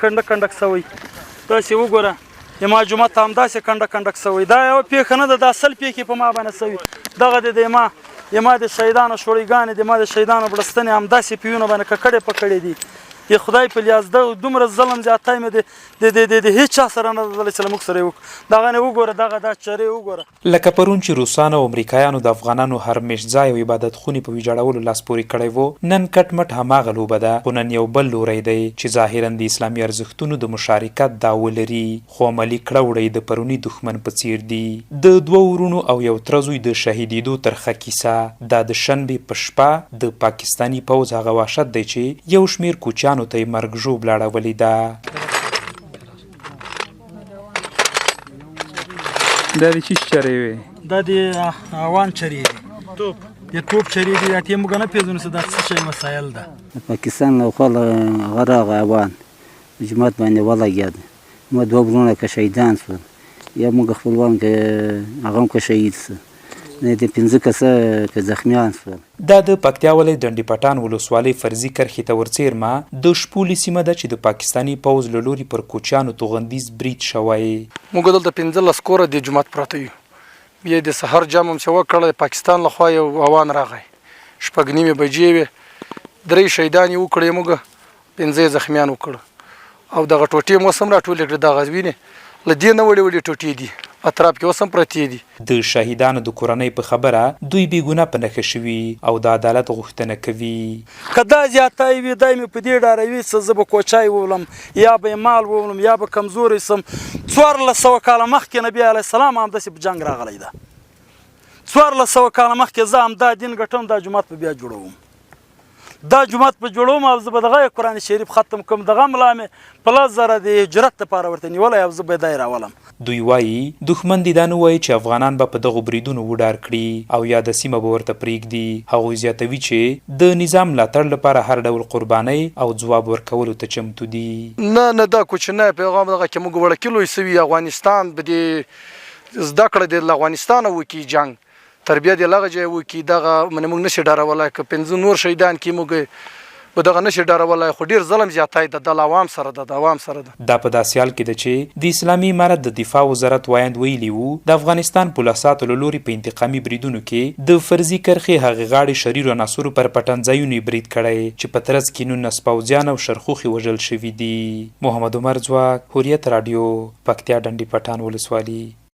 کنډک سوی داسې وګوره ما جومات ته همداسې کنډک سوی دا یوه پېښه نه ده دا سل پېښې په ما باندې سوي دغه د ما د شهیدانو شوړیګانې د ما د شهیدانو بړستنې همداسې پیونه باندې ککړې پکړې دي د خدای په لیاز دومره ظلم زیاتی مې د هیڅ چا سره نه دلی چې له موږ سره یې وکړو دغه نه وګوره دغه دا چرې وګوره لکه پرون چې روسانو او امریکایانو د افغانانو هرمېش ځای او عبادت خونې په ویجاړولو لاس پورې کړی و نن کټ مټ هماغه لوبه ده خو نن یو بل لوری دی چې ظاهرا د اسلامي ارزښتونو د مشارکت دعوه لري خو عملي کړه وړی د پروني دښمن په څیر دي د دوه ورونو او یو تره زوی د شهیدېدو ترخه کیسه دا د شنبې په شپه د پاکستاني پوځ هغه وحشت دی چې یو شمېر کوچیانو ته یې مرګ ژوبله اړولې ده دا د چی چرې وي دا د اوان چرې دي د توپ چرې دي دا موږ نه پېژنو چې دا څه شی مسایل ده پاکستان له خوا هغه راغی اوان جومات باندې ولګېد ما دوه وروڼه که شهیدان شول یا موږ خپلوان که هغه هم که شهید شو د 15 کسه که زخمیان شول دا د پکتیا ولایت ډنډي پټان ولسوالۍ فرضي کرښې ته ورڅیرمه د شپولې سیمه ده چې د پاکستاني پوځ له لوري پر کوچیانو توغندیز برید شوی موږ دلته 15 کوره د جومات پراته یو بیا د سحر جام هم چې وکړه د پاکستان لخوا یو اوان راغی شپږ نیمې بجې وې 3 شهیدان یې وکړې موږ 15 زخمیان وکړه او دغه ټوټې مو سم راټولې کړې دغه وینې له دې نه وړې ټوټې دي اطراف کې اوس هم پرتې دي د شهیدانو د کورنۍ په خبره دوی بې ګناه په نښه شوي او د عدالت غوښتنه کوي که دا زیاتی وي دی مې په دې ډاروي چې زه به کوچی وولم یا به یې مال وولم یا به کمزوری سم 1400 کاله مخکې نبي علیه السلام همداسې په جنګ راغلی ده 1400 کاله مخکې زه هم دا دین ګټم دا جومات په بیا جوړوم دا جومات په جوړوم او زه به دغه قرآن شریف ختم کوم دغه ملا مې په 10,000 د هجرت دپاره ورته نیولی او زه به یې دی راولم دوی وایي دښمن دې دا نه وایي چې افغانان به په دغو بریدونو وډار کړي او یا د سیمه به ورته پرېږدي هغوی زیاتوي چې د نظام ملاتړ لپاره هر ډول قربانۍ او ځواب ورکولو ته چمتو دي نه دا کوچنی پیغام دغه کې موږ وړکي لوی سوي افغانستان به دې زده کړه د افغانستان وکړي جنګ تربیه دی لغه ځای وکي دغه موږ نشي ډارولای که 15 نور شهیدان کې موږ په دغه نشي ډارولای خو ډیر ظلم زیاتی د عوام سره د عوام سره دا په داسې حال کې ده چې د اسلامي امارت د دفاع وزارت وایند ویلي وو د افغانستان پولیساتو له لوري په انتقامي بریدونو کې د فرضي کرښې هغې غاړې شریرو عناصرو پر پټنځایونو برید کړی چې په ترڅ کې 19 پوځیان او شرخوښې وژل شوي دي محمد عمر ځواک هوریت راډیو پکتیا ډنډي پټان ولسوالي